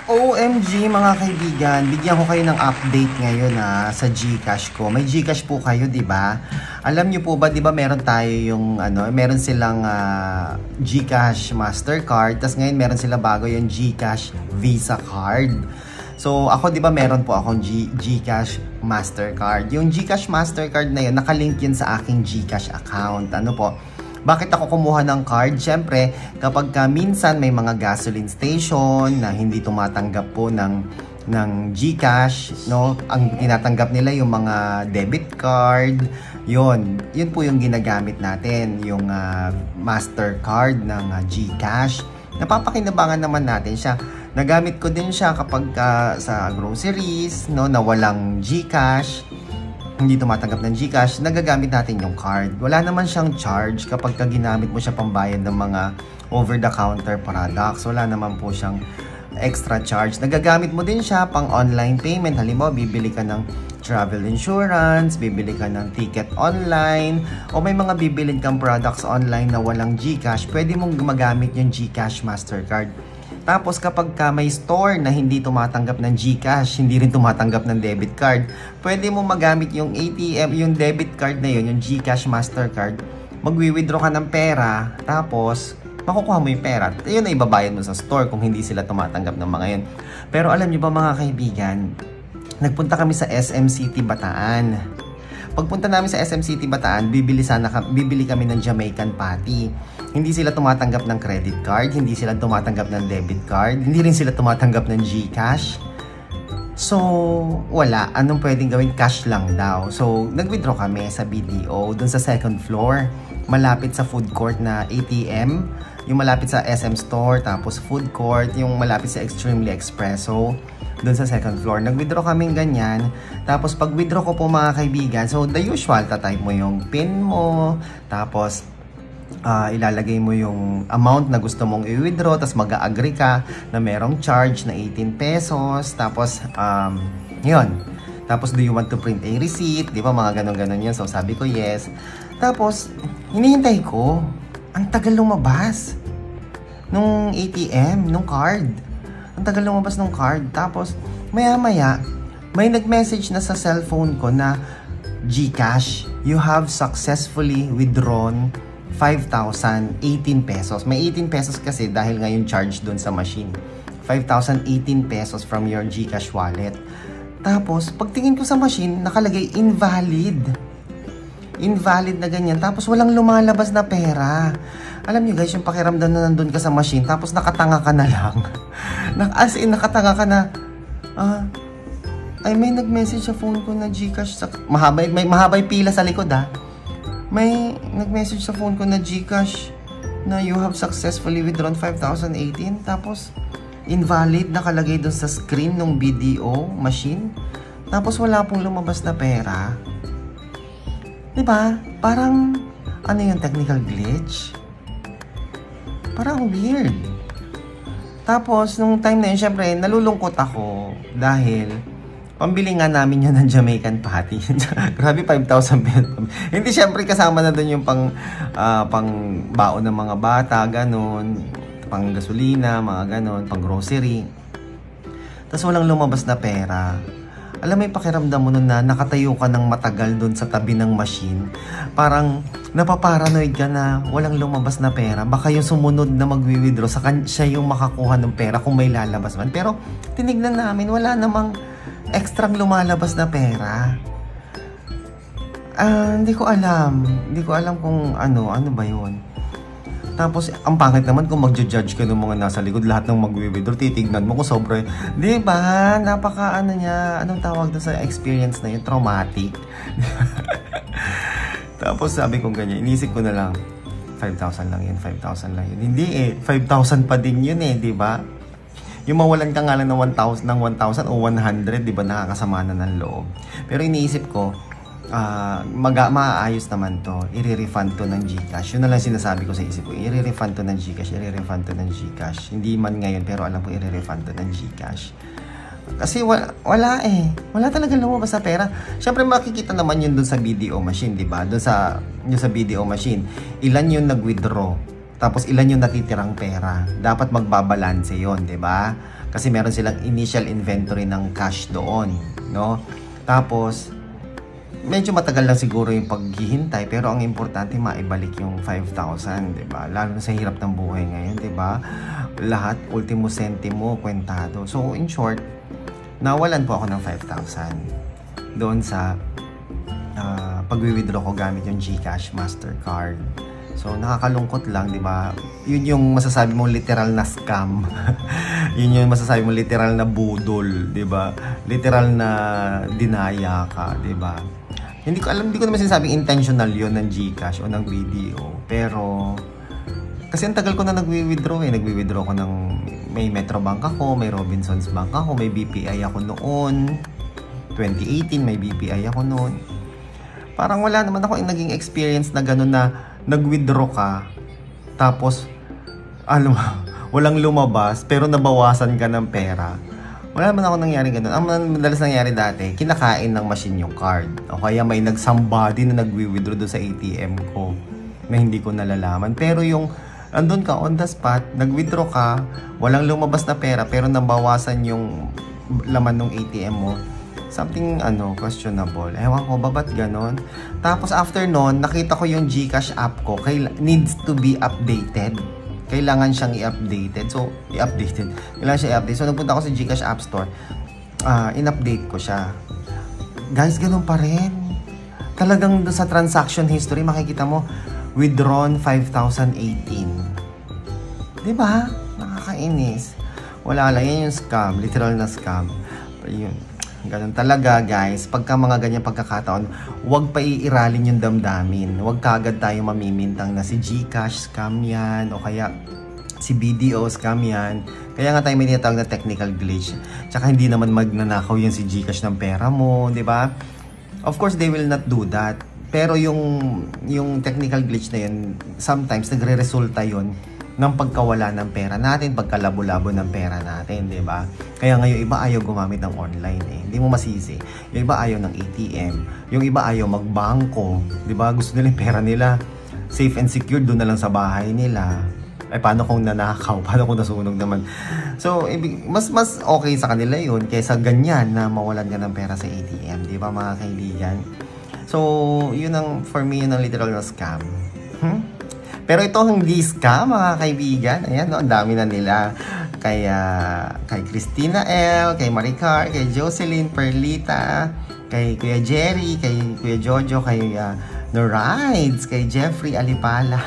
OMG mga kaibigan, bigyan ko kayo ng update ngayon sa GCash ko. May GCash po kayo, 'di ba? Alam niyo po ba, 'di ba, meron tayo yung meron silang GCash Mastercard, tas ngayon meron sila bago yung GCash Visa Card. So ako, 'di ba, meron po akong GCash Mastercard. Yung GCash Mastercard na yun, nakalink yun sa aking GCash account. Ano po? Bakit ako kumuha ng card? Siyempre, kapag minsan may mga gasoline station na hindi tumatanggap po ng GCash, no? Ang tinatanggap nila yung mga debit card. Yun po yung ginagamit natin, yung Mastercard ng GCash. Napapakinabangan naman natin siya. Nagamit ko din siya kapag sa groceries, no, na walang GCash, hindi tumatanggap ng GCash, nagagamit natin yung card. Wala naman siyang charge kapag ginamit mo siya pambayad ng mga over-the-counter products. Wala naman po siyang extra charge. Nagagamit mo din siya pang online payment. Halimbawa, bibili ka ng travel insurance, bibili ka ng ticket online, o may mga bibilin kang products online na walang GCash, pwede mong magamit yung GCash Mastercard. Tapos kapag may store na hindi tumatanggap ng GCash, hindi rin tumatanggap ng debit card, pwede mo magamit yung ATM, yung debit card na yun, yung GCash Mastercard. Magwi-withdraw ka ng pera, tapos makukuha mo yung pera. Yun na ibabayad mo sa store kung hindi sila tumatanggap ng mga yun. Pero alam niyo ba mga kaibigan, nagpunta kami sa SM City Bataan. Pagpunta namin sa SM City Bataan, bibili kami ng Jamaican Patty. Hindi sila tumatanggap ng credit card, hindi sila tumatanggap ng debit card, hindi rin sila tumatanggap ng GCash. So, wala. Anong pwedeng gawin? Cash lang daw. So, nag-withdraw kami sa BDO, dun sa second floor, malapit sa food court na ATM, yung malapit sa SM Store, tapos food court, yung malapit sa Extremely Espresso, dun sa second floor. Nag-withdraw kaming ganyan. Tapos pag withdraw ko po mga kaibigan, so the usual, tatype mo yung PIN mo, tapos ilalagay mo yung amount na gusto mong i-withdraw, tapos mag-a-agree ka na merong charge na 18 pesos, tapos yun. Tapos do you want to print a receipt? Di ba, mga ganon-ganon yun. So sabi ko yes. Tapos hinihintay ko, ang tagal lumabas nung ATM, nung card. Ang tagal lumabas nung card. Tapos maya-maya may nag-message na sa cellphone ko na GCash, you have successfully withdrawn 5,018 pesos. May 18 pesos kasi dahil ngayon charge doon sa machine. 5,018 pesos from your GCash wallet. Tapos, pagtingin ko sa machine, nakalagay invalid. Invalid na ganyan. Tapos, walang lumalabas na pera. Alam niyo guys, yung pakiramdam na nandun ka sa machine, tapos nakatanga ka na lang. As in, nakatanga ka na. Ay, may nag-message sa phone ko na GCash. May mahabay pila sa likod May nag-message sa phone ko na GCash na you have successfully withdrawn 5,018. Tapos, invalid nakalagay doon sa screen ng BDO machine. Tapos, wala pong lumabas na pera. Diba? Parang, ano yung technical glitch? Parang weird. Tapos, nung time na yun, syempre, nalulungkot ako dahil pambili nga namin yun ng Jamaican Patty. Grabe, 5,000 pesos. Hindi, syempre, kasama na doon yung pang baon ng mga bata, ganun. Pang gasolina, mga ganun. Pang grocery. Tapos walang lumabas na pera. Alam mo yung pakiramdam mo nun na nakatayo ka ng matagal doon sa tabi ng machine. Parang napaparanoid ka na walang lumabas na pera. Baka yung sumunod na magwi-withdraw, siya yung makakuha ng pera kung may lalabas man. Pero tinignan namin, wala namang extra lumalabas na pera. Hindi ko alam. Hindi ko alam kung ano ba yun. Tapos, ang pangit naman kung magja-judge ka ng mga nasa likod, lahat ng mag-withdraw, titignan mo kung sobra. Di ba? Napaka niya, anong tawag doon sa experience na yun? Traumatic. Tapos sabi ko ganyan, inisip ko na lang, 5,000 lang yun, 5,000 lang yun. Hindi 5,000 pa din yun di ba? Yung mawalan ka nga lang ng 1,000 o 100, di ba, nakakasama na ng loob. Pero iniisip ko, maayos naman to, i-refund to ng GCash. Yun na lang sinasabi ko sa isip ko, i-refund to ng GCash, i-refund to ng GCash. Hindi man ngayon, pero alam ko i-refund to ng GCash. Kasi wala talaga lumabas sa pera. Syempre makikita naman yun dun sa BDO machine, di ba? Dun sa BDO machine, ilan yung nag-withdraw, tapos ilan yung natitirang pera. Dapat magbabalanse yon, di ba? Kasi meron silang initial inventory ng cash doon, no? Tapos, medyo matagal lang siguro yung paghihintay, pero ang importante maibalik yung 5,000, 'di ba? Lalo na sa hirap ng buhay ngayon, 'di ba? Lahat ultimo sentimo kwentado. So in short, nawalan po ako ng 5,000 doon sa pag-withdraw ko gamit yung GCash Mastercard. So nakakalungkot lang, 'di ba? Yun yung masasabi mong literal na scam. Yun yung masasabi mong literal na budol, 'di ba? Literal na dinaya ka, 'di ba? Hindi ko naman sinasabing intentional yon ng GCash o ng BDO. Pero, kasi ang tagal ko na nagwi-withdraw eh. Nagwi-withdraw ko ng, may Metrobank ako, may Robinsons Bank ako, may BPI ako noon. 2018, may BPI ako noon. Parang wala naman ako yung naging experience na gano'n na nag-withdraw ka. Tapos, walang lumabas, pero nabawasan ka ng pera. Wala naman ako nangyari ganun. Ang madalas nangyari dati, kinakain ng machine yung card. O kaya may somebody na nagwi-withdraw doon sa ATM ko na hindi ko nalalaman. Pero yung andun ka on the spot, nag-withdraw ka, walang lumabas na pera pero nabawasan yung laman ng ATM mo. Something questionable. Ewan ko ba ba't ganun? Tapos after nun, nakita ko yung GCash app ko needs to be updated. Kailangan siyang i-updated. So, Kailangan siya i-update. So, nagpunta ako sa GCash App Store. In-update ko siya. Guys, ganun pa rin. Talagang sa transaction history, makikita mo, withdrawn 5,018. Diba? Nakakainis. Wala lang. Yan yung scam. Literal na scam. Yun. Ganun talaga, guys. Pagka mga ganyang pagkakataon, huwag pa iiralin yung damdamin. Huwag kagad tayo mamimintang na si GCash scam yan o kaya si BDO scam yan. Kaya nga tayo may tinatawag na technical glitch. Tsaka hindi naman magnanakaw yan si GCash ng pera mo, di ba? Of course, they will not do that. Pero yung technical glitch na yun, sometimes nagre-resulta yun ng pagkawala ng pera natin, pagkalabo-labo ng pera natin, di ba? Kaya ngayon, iba ayaw gumamit ng online eh. Hindi mo masisi. Yung iba ayaw ng ATM. Yung iba ayaw magbangko. Di ba? Gusto nila yung pera nila safe and secure doon na lang sa bahay nila. Ay, paano kung nanakaw? Paano kung nasunog naman? So, mas okay sa kanila yun kaysa ganyan na mawalan ka ng pera sa ATM. Di ba, mga kaibigan? So, yun for me, yun ang literal na scam. Pero ito hindi scam, mga kaibigan. Ayan, no, ang dami na nila. Kay Christina L, kay Maricar, kay Jocelyn, Perlita, kay Kuya Jerry, kay Kuya Jojo, kay Norides, kay Jeffrey Alipala,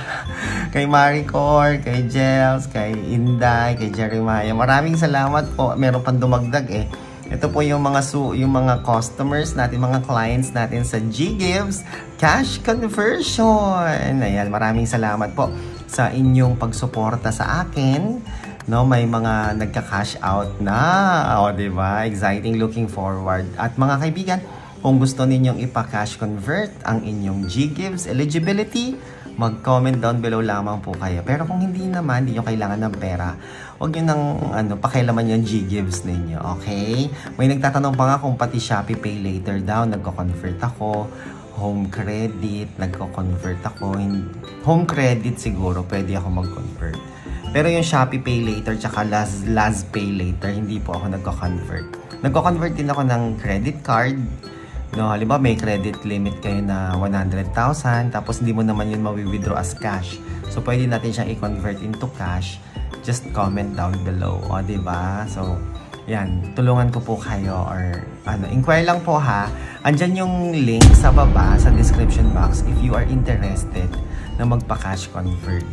kay Maricor, kay Jels, kay Inday, kay Jeremiah. Maraming salamat po. Meron pang dumagdag eh. Ito po yung mga customers natin, mga clients natin sa GGives Cash Conversion. Ayan, maraming salamat po sa inyong pagsuporta sa akin. No, may mga nagka-cash out na. O, diba? Exciting, looking forward. At mga kaibigan, kung gusto ninyong ipa-cash convert ang inyong GGives eligibility, mag-comment down below lamang po kayo. Pero kung hindi naman, hindi nyo kailangan ng pera, huwag nyo nang pakialaman yung GGives ninyo, okay? May nagtatanong pa nga kung pati Shopee Pay Later daw, nagko-convert ako. Home credit, nagko-convert ako. Home credit siguro, pwede ako mag-convert. Pero yung Shopee Pay Later tsaka Last Pay Later, hindi po ako nagko-convert. Nagko-convert din ako ng credit card. No, halimbawa may credit limit kayo na 100,000 tapos hindi mo naman yun mawi-withdraw as cash. So pwede natin siyang i-convert into cash. Just comment down below, o diba? So yan, tulungan ko po kayo or inquire lang po ha. Andyan yung link sa baba sa description box if you are interested na magpa-cash convert.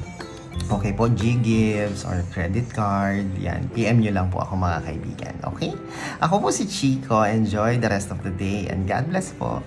Okay po, GGives or credit card, yan. PM nyo lang po ako, mga kaibigan, okay? Ako po si Chico. Enjoy the rest of the day and God bless po.